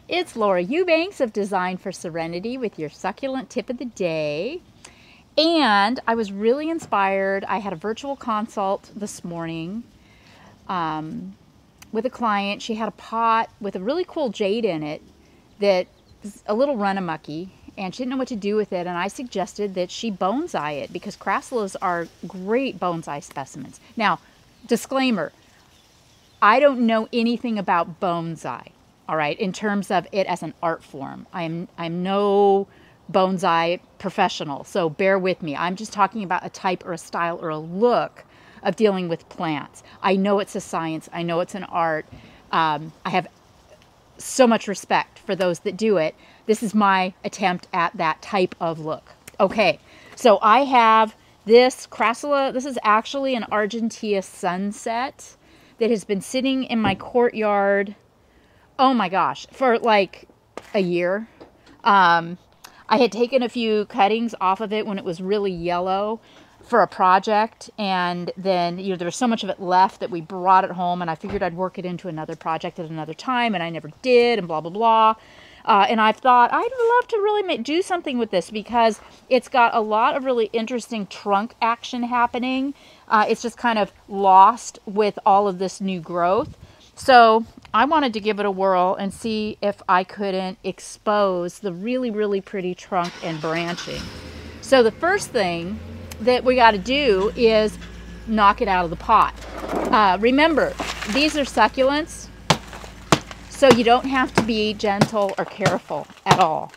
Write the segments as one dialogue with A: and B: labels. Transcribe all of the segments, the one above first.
A: It's Laura Eubanks of Design for Serenity with your succulent tip of the day. And I was really inspired. I had a virtual consult this morning with a client. She had a pot with a really cool jade in it that was a little run-a-mucky, and she didn't know what to do with it. And I suggested that she bonsai it because crassulas are great bonsai specimens. Now, disclaimer, I don't know anything about bonsai. All right, in terms of it as an art form. I'm no bonsai professional, so bear with me. I'm just talking about a type or a style or a look of dealing with plants. I know it's a science. I know it's an art. I have so much respect for those that do it. This is my attempt at that type of look. Okay, so I have this crassula. This is actually an Argentea sunset that has been sitting in my courtyard, oh my gosh, for like a year. I had taken a few cuttings off of it when it was really yellow for a project, and then there was so much of it left that we brought it home, and I figured I'd work it into another project at another time, and I never did, and blah blah blah. And I thought I'd love to really do something with this because it's got a lot of really interesting trunk action happening. It's just kind of lost with all of this new growth. So I wanted to give it a whirl and see if I couldn't expose the really, really pretty trunk and branching. So the first thing that we got to do is knock it out of the pot. Remember, these are succulents, so you don't have to be gentle or careful at all.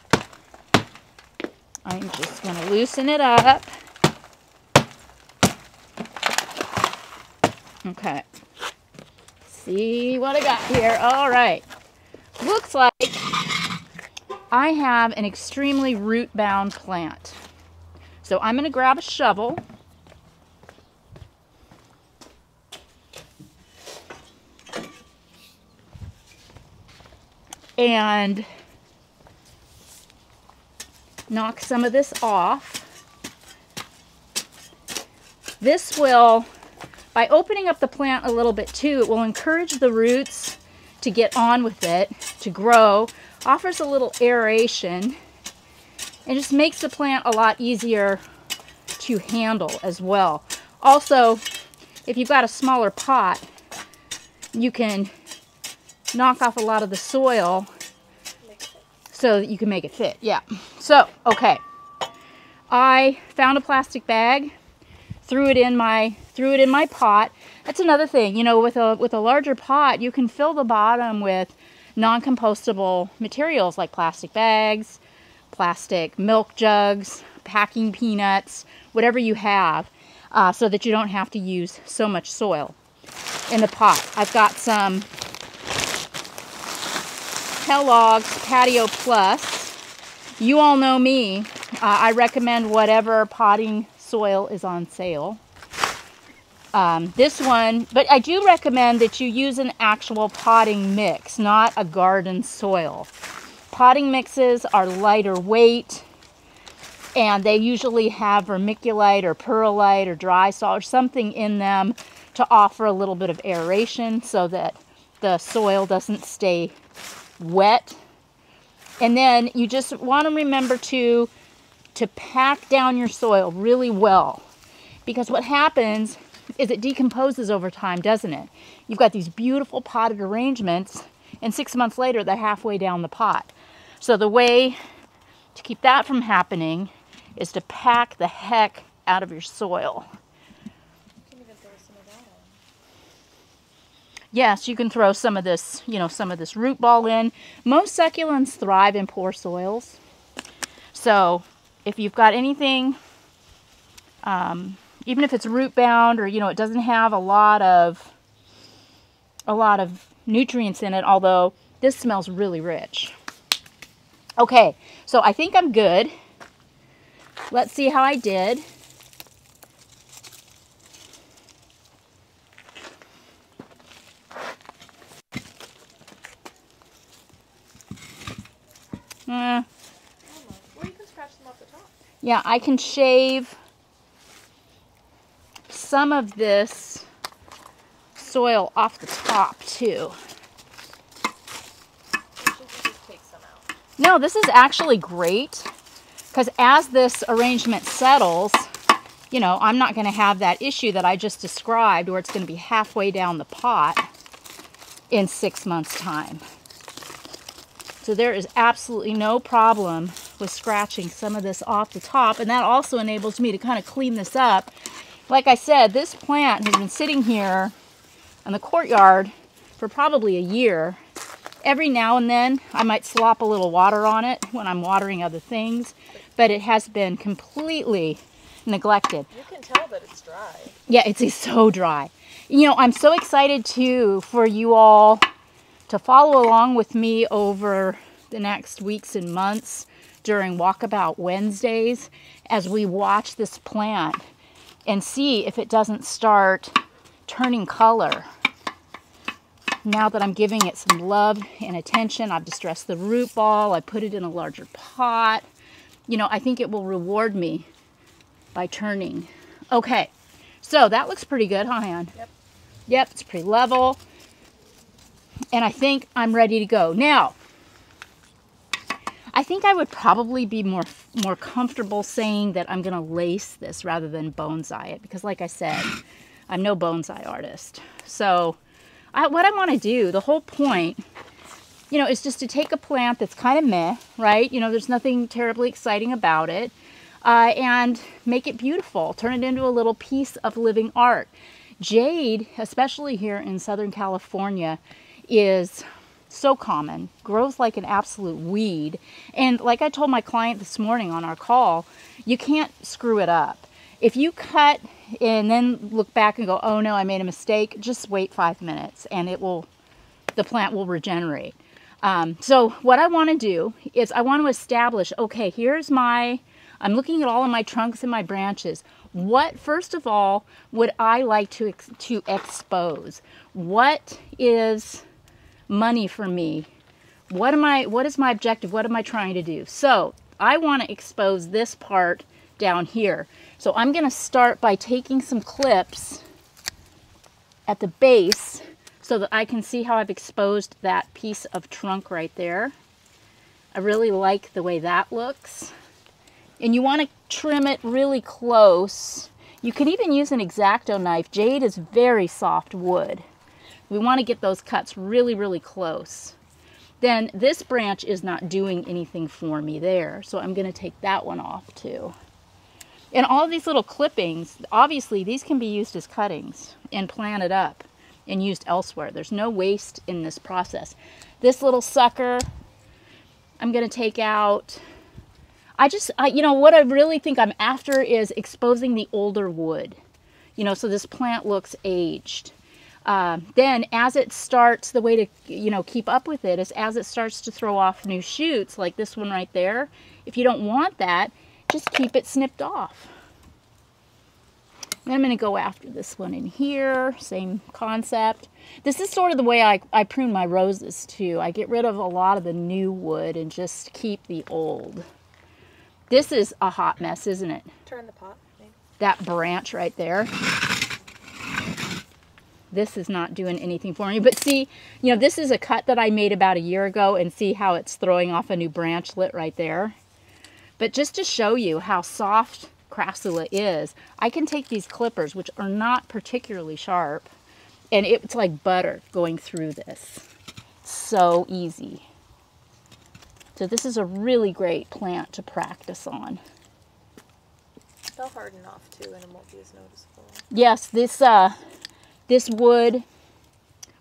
A: I'm just going to loosen it up. Okay. See what I got here. All right. Looks like I have an extremely root-bound plant. So I'm going to grab a shovel. And knock some of this off. This will, by opening up the plant a little bit too, it will encourage the roots to get on with it, to grow, offers a little aeration, and just makes the plant a lot easier to handle as well. Also, if you've got a smaller pot, you can knock off a lot of the soil so that you can make it fit. Yeah. So, okay. I found a plastic bag, threw it in my pot. That's another thing, with a larger pot, you can fill the bottom with non-compostable materials like plastic bags, plastic milk jugs, packing peanuts, whatever you have, so that you don't have to use so much soil in the pot. I've got some Kellogg's Patio Plus. You all know me. I recommend whatever potting soil is on sale. This one, but I do recommend that you use an actual potting mix, not a garden soil. Potting mixes are lighter weight, and they usually have vermiculite or perlite or dry salt or something in them to offer a little bit of aeration so that the soil doesn't stay wet. And then you just want to remember to pack down your soil really well, because what happens is it decomposes over time, doesn't it? You've got these beautiful potted arrangements, and 6 months later they're halfway down the pot. So the way to keep that from happening is to pack the heck out of your soil.
B: You can even throw some of that in.
A: Yes, you can throw some of this, some of this root ball in. Most succulents thrive in poor soils. So if you've got anything, even if it's root bound or, it doesn't have a lot of nutrients in it, although this smells really rich. Okay, so I think I'm good. Let's see how I did.
B: Or you can scratch them off the top.
A: Yeah, I can shave some of this soil off the top too.
B: It should just take
A: No, this is actually great because as this arrangement settles, you know, I'm not going to have that issue that I just described where it's going to be halfway down the pot in 6 months' time. So there is absolutely no problem with scratching some of this off the top, and that also enables me to kind of clean this up. Like I said, this plant has been sitting here in the courtyard for probably a year. Every now and then I might slop a little water on it when I'm watering other things, but it has been completely neglected.
B: You can tell that it's dry.
A: Yeah, it's so dry. You know, I'm so excited too for you all to follow along with me over the next weeks and months during Walkabout Wednesdays as we watch this plant and see if it doesn't start turning color. Now that I'm giving it some love and attention, I've distressed the root ball, I put it in a larger pot. You know, I think it will reward me by turning. Okay, so that looks pretty good, huh, Han?
B: Yep.
A: Yep, it's pretty level. And I think I'm ready to go. Now, I think I would probably be more comfortable saying that I'm going to lace this rather than bonsai it. Because like I said, I'm no bonsai artist. So what I want to do, the whole point, you know, is just to take a plant that's kind of meh, right? You know, there's nothing terribly exciting about it. And make it beautiful. Turn it into a little piece of living art. Jade, especially here in Southern California, is so common, grows like an absolute weed. And like I told my client this morning on our call, you can't screw it up. If you cut and then look back and go, oh no, I made a mistake, just wait 5 minutes and the plant will regenerate. So what I want to do is I want to establish, okay, I'm looking at all of my trunks and my branches. What, first of all, would I like to expose? What is money for me? What is my objective? What am I trying to do? So I want to expose this part down here. So I'm going to start by taking some clips at the base so that I can see how I've exposed that piece of trunk right there. I really like the way that looks. And you want to trim it really close. You can even use an X-Acto knife. Jade is very soft wood. We want to get those cuts really, really close. Then this branch is not doing anything for me there, so I'm going to take that one off too. And all of these little clippings, obviously these can be used as cuttings and planted up and used elsewhere. There's no waste in this process. This little sucker, I'm going to take out. You know, what I really think I'm after is exposing the older wood. You know, so this plant looks aged. Then as it starts, the way to, you know, keep up with it is as it starts to throw off new shoots, like this one right there. If you don't want that, just keep it snipped off. And I'm going to go after this one in here, same concept. This is sort of the way I prune my roses too. I get rid of a lot of the new wood and just keep the old. This is a hot mess, isn't it?
B: Turn the pot, maybe.
A: That branch right there. This is not doing anything for me. But see, you know, this is a cut that I made about a year ago, and see how it's throwing off a new branchlet right there. But just to show you how soft Crassula is, I can take these clippers, which are not particularly sharp, and it's like butter going through this. So easy. So this is a really great plant to practice on.
B: They'll harden off too and it won't be as noticeable.
A: Yes, this wood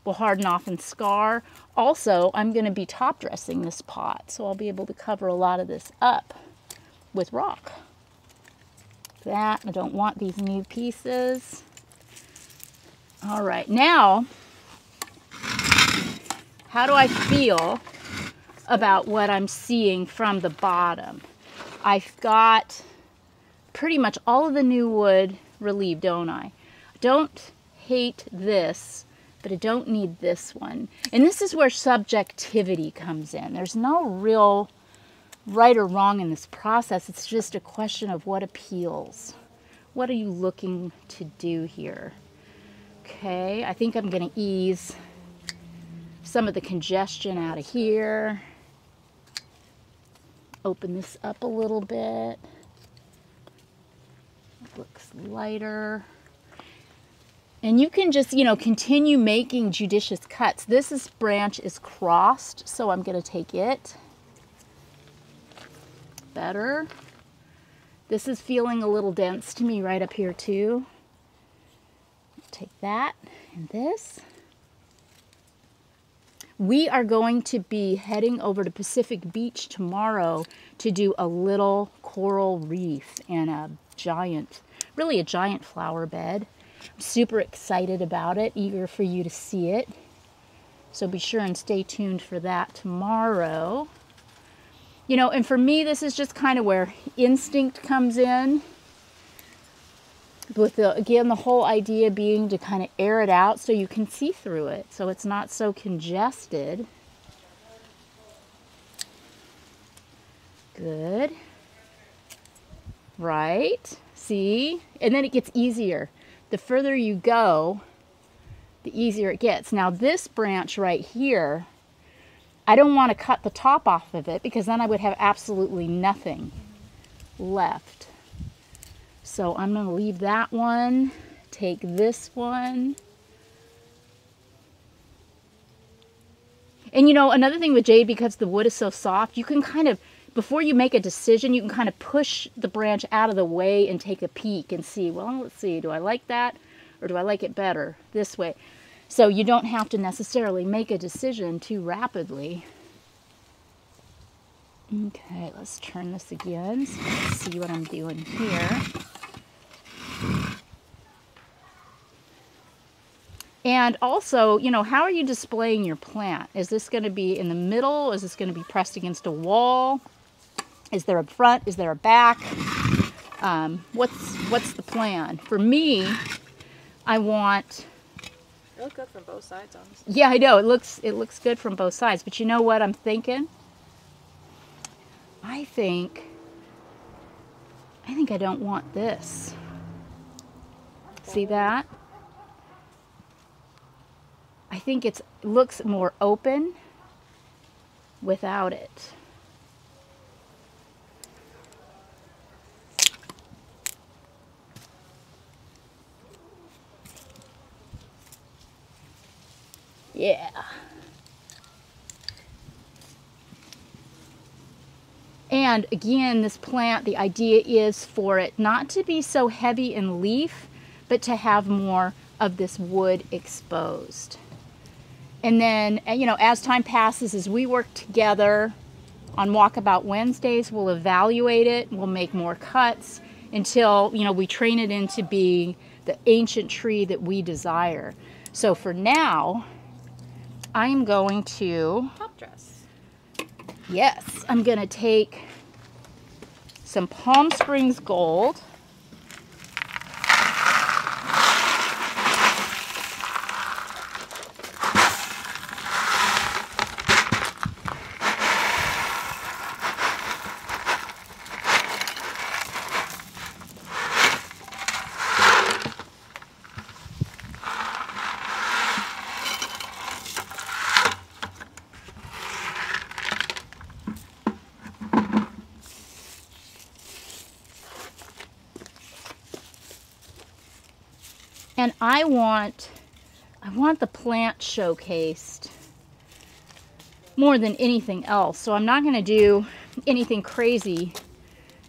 A: will harden off and scar. Also, I'm going to be top dressing this pot, so I'll be able to cover a lot of this up with rock. That, I don't want these new pieces. All right, now, how do I feel about what I'm seeing from the bottom? I've got pretty much all of the new wood relieved, don't I? I don't hate this, but I don't need this one. And this is where subjectivity comes in. There's no real right or wrong in this process. It's just a question of what appeals. What are you looking to do here? Okay, I think I'm going to ease some of the congestion out of here. open this up a little bit. It looks lighter. And you can just, continue making judicious cuts. This branch is crossed, so I'm going to take it. Better. This is feeling a little dense to me right up here too. Take that and this. We are going to be heading over to Pacific Beach tomorrow to do a little coral reef and really a giant flower bed. I'm super excited about it, eager for you to see it. So be sure and stay tuned for that tomorrow. And for me, this is just kind of where instinct comes in. With again, the whole idea being to kind of air it out so you can see through it, so it's not so congested. Good. Right? See? And then it gets easier. The further you go, the easier it gets. Now this branch right here, I don't want to cut the top off of it because then I would have absolutely nothing left. So I'm going to leave that one, take this one. And another thing with jade, because the wood is so soft, you can kind of, before you make a decision, you can kind of push the branch out of the way and take a peek and see, well, let's see, do I like that or do I like it better this way? So you don't have to necessarily make a decision too rapidly. Okay, let's turn this again so you can see what I'm doing here. And also, how are you displaying your plant? Is this going to be in the middle? Is this going to be pressed against a wall? Is there a front? Is there a back? What's the plan? For me, I want...
B: It looks good from both sides, honestly.
A: Yeah, I know. It looks good from both sides. But you know what I'm thinking? I think I don't want this. See that? I think it looks more open without it. Yeah. And again, this plant, the idea is for it not to be so heavy in leaf, but to have more of this wood exposed. And then, as time passes, as we work together on Walkabout Wednesdays, we'll evaluate it, we'll make more cuts until, we train it into being the ancient tree that we desire. So for now, I'm going to...
B: Top dress.
A: Yes, I'm going to take some Palm Springs Gold. And I want the plant showcased more than anything else. So I'm not going to do anything crazy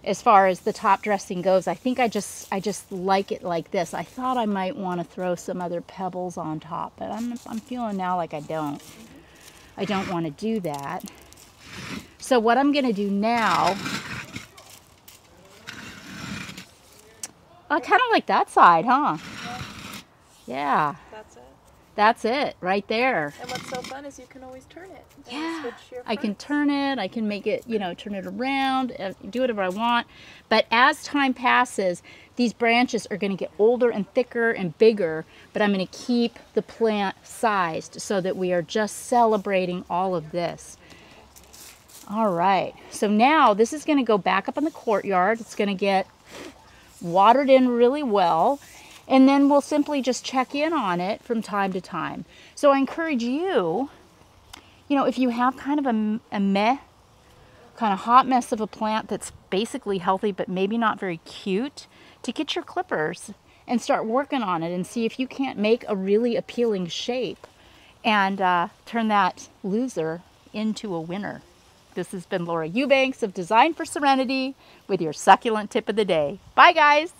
A: as far as the top dressing goes. I think I just like it like this. I thought I might want to throw some other pebbles on top, but I'm feeling now like I don't want to do that. So what I'm going to do now, I kind of like that side, huh? Yeah.
B: That's it.
A: That's it right there.
B: And what's so fun is you can always turn it.
A: Yeah.
B: Switch your
A: I can
B: fronts.
A: turn it. I can make it, turn it around, do whatever I want. But as time passes, these branches are going to get older and thicker and bigger, but I'm going to keep the plant sized so that we are just celebrating all of this. All right. So now this is going to go back up in the courtyard. It's going to get watered in really well. And then we'll simply just check in on it from time to time. So I encourage you, if you have kind of a meh kind of hot mess of a plant that's basically healthy but maybe not very cute, to get your clippers and start working on it and see if you can't make a really appealing shape and turn that loser into a winner. This has been Laura Eubanks of Design for Serenity with your succulent tip of the day. Bye, guys.